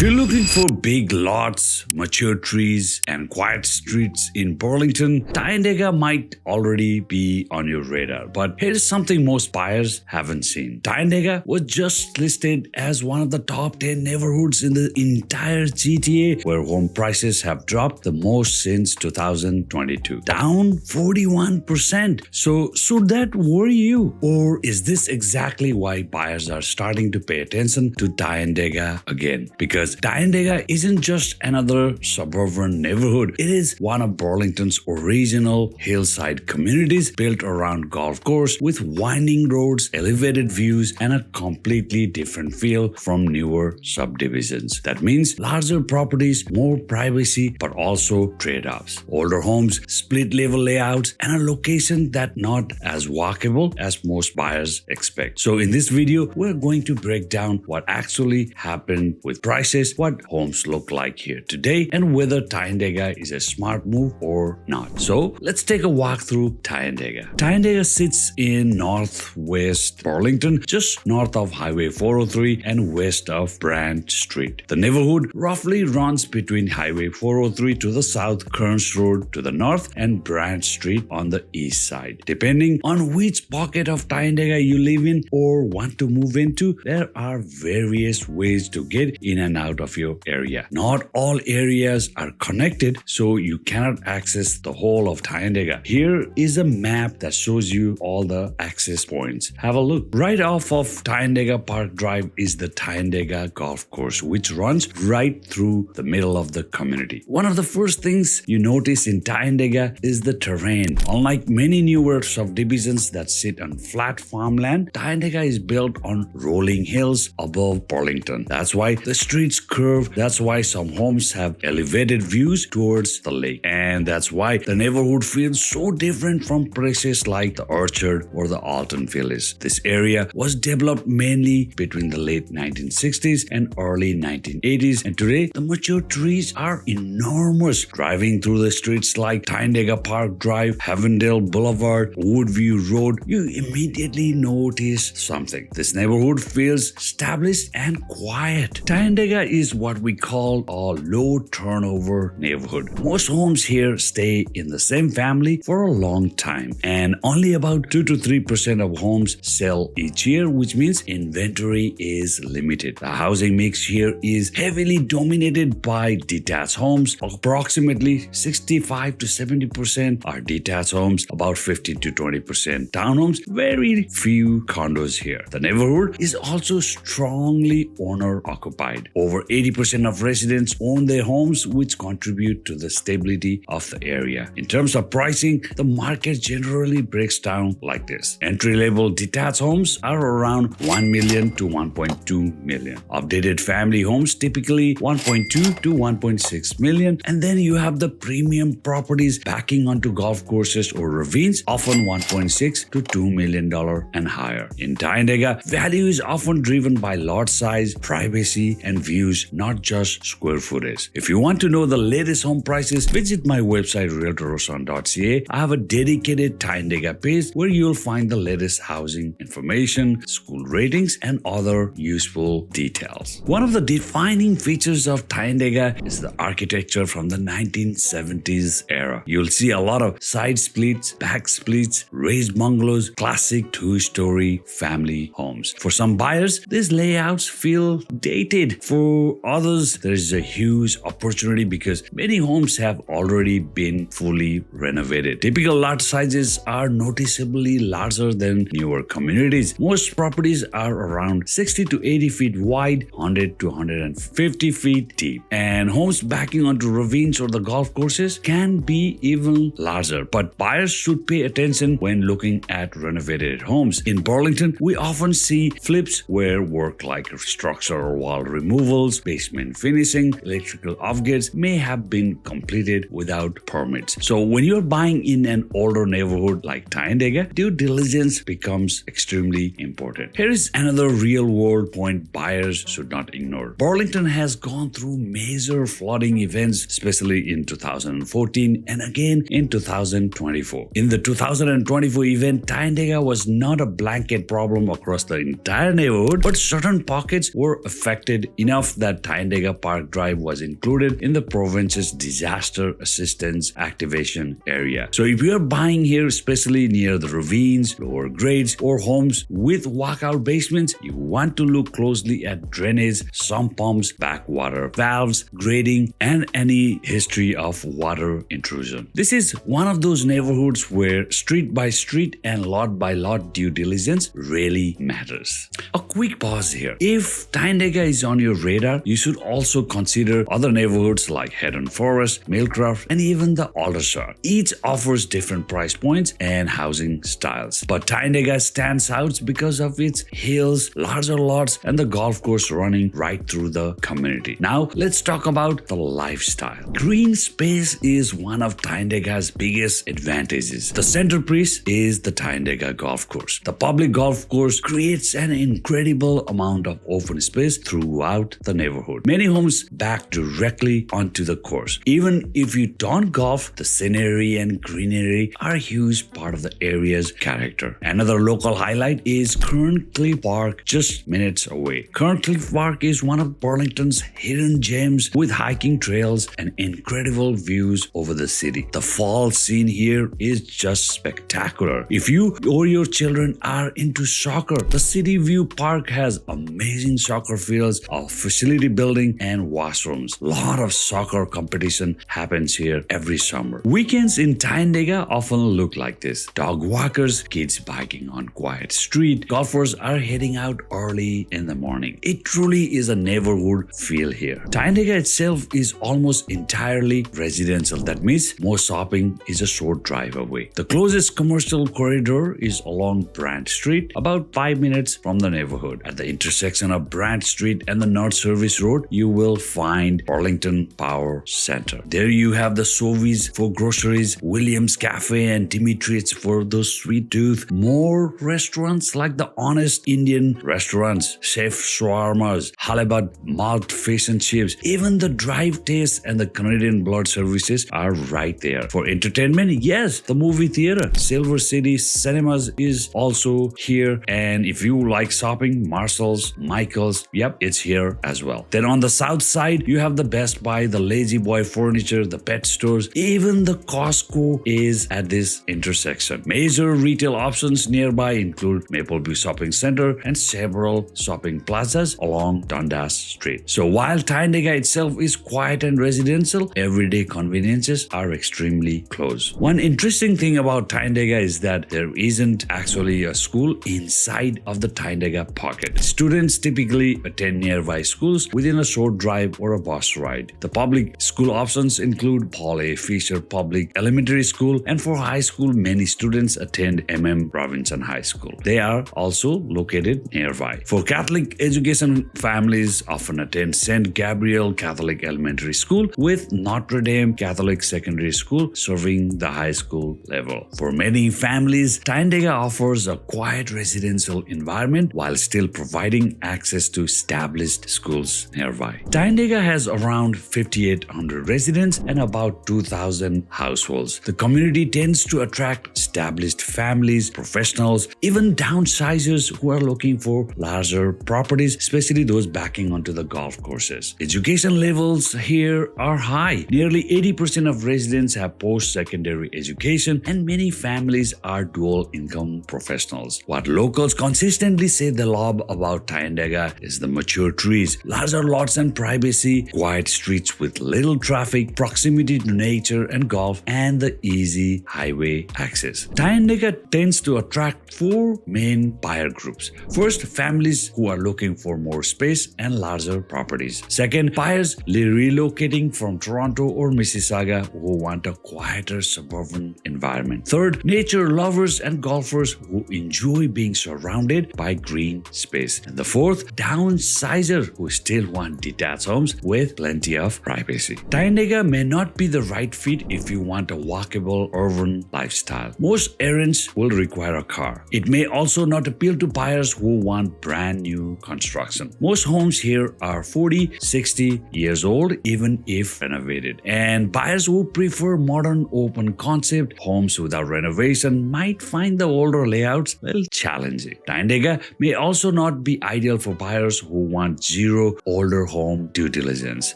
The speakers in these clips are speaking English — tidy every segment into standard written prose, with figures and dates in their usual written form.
If you're looking for big lots, mature trees, and quiet streets in Burlington, Tyandega might already be on your radar. But here's something most buyers haven't seen. Tyandega was just listed as one of the top 10 neighborhoods in the entire GTA, where home prices have dropped the most since 2022, down 41%. So should that worry you? Or is this exactly why buyers are starting to pay attention to Tyandega again? Because Tyandega isn't just another suburban neighborhood. It is one of Burlington's original hillside communities built around golf course with winding roads, elevated views, and a completely different feel from newer subdivisions. That means larger properties, more privacy, but also trade-offs. Older homes, split-level layouts, and a location that not as walkable as most buyers expect. So in this video, we're going to break down what actually happened with prices, what homes look like here today, and whether Tyandega is a smart move or not. So let's take a walk through Tyandega. Tyandega sits in northwest Burlington, just north of Highway 403 and west of Branch Street. The neighborhood roughly runs between Highway 403 to the south, Kearns Road to the north, and Branch Street on the east side. Depending on which pocket of Tyandega you live in or want to move into, there are various ways to get in and out of your area. Not all areas are connected, so you cannot access the whole of Tyandega. Here is a map that shows you all the access points. Have a look. Right off of Tyandega Park Drive is the Tyandega Golf Course, which runs right through the middle of the community. One of the first things you notice in Tyandega is the terrain. Unlike many newer subdivisions that sit on flat farmland, Tyandega is built on rolling hills above Burlington. That's why the streets curve. That's why some homes have elevated views towards the lake. And that's why the neighborhood feels so different from places like the Orchard or the Alton Village. This area was developed mainly between the late 1960s and early 1980s, and today the mature trees are enormous. Driving through the streets like Tyandega Park Drive, Havendale Boulevard, Woodview Road, you immediately notice something. This neighborhood feels established and quiet. Tyandega is what we call a low turnover neighborhood. Most homes here stay in the same family for a long time, and only about 2 to 3% of homes sell each year, which means inventory is limited. The housing mix here is heavily dominated by detached homes. Approximately 65 to 70% are detached homes, about 15 to 20% townhomes, very few condos here. The neighborhood is also strongly owner occupied. Over 80% of residents own their homes, which contribute to the stability of the area. In terms of pricing, the market generally breaks down like this. Entry-level detached homes are around 1 million to 1.2 million. Updated family homes typically 1.2 to 1.6 million. And then you have the premium properties backing onto golf courses or ravines, often 1.6 to $2 million and higher. In Tyandega, value is often driven by lot size, privacy, and views, not just square footage. If you want to know the latest home prices, visit my website realtorroson.ca. I have a dedicated Tyandega page where you'll find the latest housing information, school ratings, and other useful details. One of the defining features of Tyandega is the architecture from the 1970s era. You'll see a lot of side splits, back splits, raised bungalows, classic two-story family homes. For some buyers, these layouts feel dated. For others, there is a huge opportunity because many homes have already been fully renovated. Typical lot sizes are noticeably larger than newer communities. Most properties are around 60 to 80 feet wide, 100 to 150 feet deep. And homes backing onto ravines or the golf courses can be even larger. But buyers should pay attention when looking at renovated homes. In Burlington, we often see flips where work like structural wall removals, basement finishing, electrical offgates may have been completed without permits. So when you're buying in an older neighborhood like Tyandega, due diligence becomes extremely important. Here is another real-world point buyers should not ignore. Burlington has gone through major flooding events, especially in 2014 and again in 2024. In the 2024 event, Tyandega was not a blanket problem across the entire neighborhood, but certain pockets were affected enough enough that Tyandega Park Drive was included in the province's disaster assistance activation area. So if you are buying here, especially near the ravines, lower grades, or homes with walkout basements, you want to look closely at drainage, sump pumps, backwater valves, grading, and any history of water intrusion. This is one of those neighborhoods where street by street and lot by lot due diligence really matters. A quick pause here. If Tyandega is on your radar, you should also consider other neighborhoods like Heron Forest, Millcroft, and even the Aldershot. Each offers different price points and housing styles. But Tyandega stands out because of its hills, larger lots, and the golf course running right through the community. Now, let's talk about the lifestyle. Green space is one of Tyandega's biggest advantages. The centerpiece is the Tyandega golf course. The public golf course creates an incredible amount of open space throughout the neighborhood. Many homes back directly onto the course. Even if you don't golf, the scenery and greenery are a huge part of the area's character. Another local highlight is Cliff Park, just minutes away. Cliff Park is one of Burlington's hidden gems with hiking trails and incredible views over the city. The fall scene here is just spectacular. If you or your children are into soccer, the City View Park has amazing soccer fields, a facility building, and washrooms. A lot of soccer competition happens here every summer. Weekends in Tyandega often look like this. Dog walkers, kids biking on quiet street, golfers are heading out early in the morning. It truly is a neighborhood feel here. Tyandega itself is almost entirely residential. That means most shopping is a short drive away. The closest commercial corridor is along Brant Street, about 5 minutes from the neighborhood. At the intersection of Brant Street and the North Service Road, you will find Burlington Power Center. There you have the Sovies for groceries, Williams Cafe, and Dimitri's for those sweet tooth. More restaurants like the Honest Indian restaurants, Chef Shawarmas, Halibut, Malt Fish and Chips, even the Drive Taste and the Canadian Blood services are right there. For entertainment, yes, the movie theater, Silver City Cinemas is also here, and if you like shopping, Marshall's, Michael's, yep, it's here as well. Then on the south side, you have the Best Buy, the Lazy Boy Furniture, the pet stores, even the Costco is at this intersection. Major retail options nearby include Mapleview Shopping Center and several shopping plazas along Dundas Street. So while Tyandega itself is quiet and residential, everyday conveniences are extremely close. One interesting thing about Tyandega is that there isn't actually a school inside of the Tyandega pocket. Students typically attend nearby schools within a short drive or a bus ride. The public school options include Paul A. Fisher Public Elementary School, and for high school, many students attend M.M. Robinson High School. They are also located nearby. For Catholic education, families often attend St. Gabriel Catholic Elementary School with Notre Dame Catholic Secondary School serving the high school level. For many families, Tyandega offers a quiet residential environment while still providing access to established schools nearby. Tyandega has around 5,800 residents and about 2,000 households. The community tends to attract established families, professionals, even downsizers who are looking for larger properties, especially those backing onto the golf courses. Education levels here are high. Nearly 80% of residents have post-secondary education, and many families are dual-income professionals. What locals consistently say they love about Tyandega is the mature trees, larger lots and privacy, quiet streets with little traffic, proximity to nature and golf, and the easy highway access. Tyandega tends to attract four main buyer groups. First, families who are looking for more space and larger properties. Second, buyers relocating from Toronto or Mississauga who want a quieter suburban environment. Third, nature lovers and golfers who enjoy being surrounded by green space. And the fourth, downsizers who still want detached homes with plenty of privacy. Tyandega may not be the right fit if you want a walkable urban lifestyle. Most errands will require a car. It may also not appeal to buyers who want brand new construction. Most homes here are 40, 60 years old, even if renovated. And buyers who prefer modern open concept homes without renovation might find the older layouts challenging. Tyandega may also not be ideal for buyers who want zero zero older home due diligence.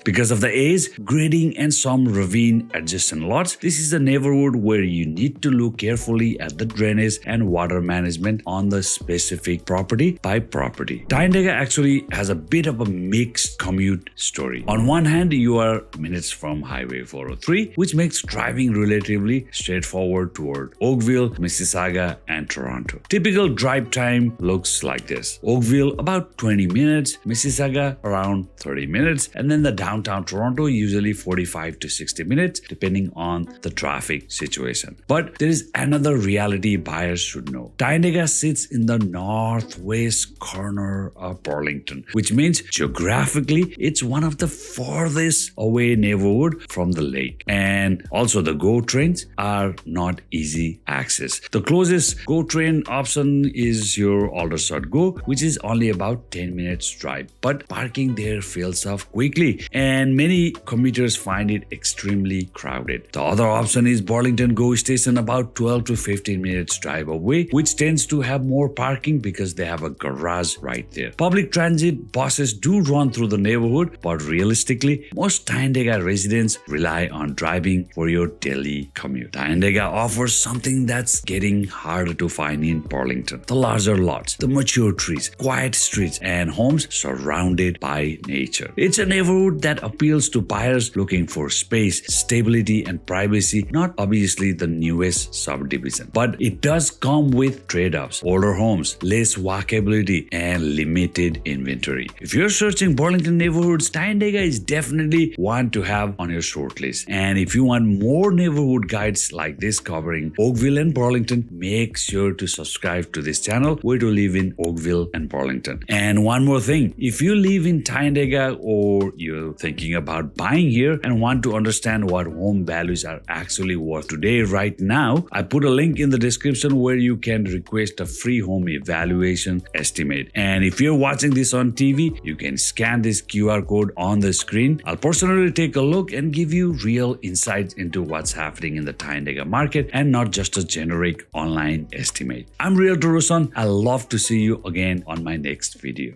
Because of the age, grading and some ravine adjacent lots, this is a neighborhood where you need to look carefully at the drainage and water management on the specific property by property. Tyandega actually has a bit of a mixed commute story. On one hand, you are minutes from Highway 403, which makes driving relatively straightforward toward Oakville, Mississauga, and Toronto. Typical drive time looks like this. Oakville about 20 minutes, Mississauga around 30 minutes, and then the downtown Toronto usually 45 to 60 minutes depending on the traffic situation. But there is another reality buyers should know. Tyandega sits in the northwest corner of Burlington, which means geographically it's one of the farthest away neighborhood from the lake. And also the GO trains are not easy access. The closest GO train option is your Aldershot GO, which is only about 10 minutes drive. But parking there fills up quickly and many commuters find it extremely crowded. The other option is Burlington GO station about 12 to 15 minutes drive away, which tends to have more parking because they have a garage right there. Public transit buses do run through the neighborhood, but realistically, most Tyandega residents rely on driving for your daily commute. Tyandega offers something that's getting harder to find in Burlington: the larger lots, the mature trees, quiet streets, and homes surrounded by nature. It's a neighborhood that appeals to buyers looking for space, stability, and privacy, not obviously the newest subdivision. But it does come with trade-offs: older homes, less walkability, and limited inventory. If you're searching Burlington neighborhoods, Tyandega is definitely one to have on your shortlist. And if you want more neighborhood guides like this covering Oakville and Burlington, make sure to subscribe to this channel where to live in Oakville and Burlington. And one more thing, if you live in Tyandega or you're thinking about buying here and want to understand what home values are actually worth today right now, I put a link in the description where you can request a free home evaluation estimate. And if you're watching this on TV, you can scan this QR code on the screen. I'll personally take a look and give you real insights into what's happening in the Tyandega market and not just a generic online estimate. I'm Realtor Roshan. I'd love to see you again on my next video.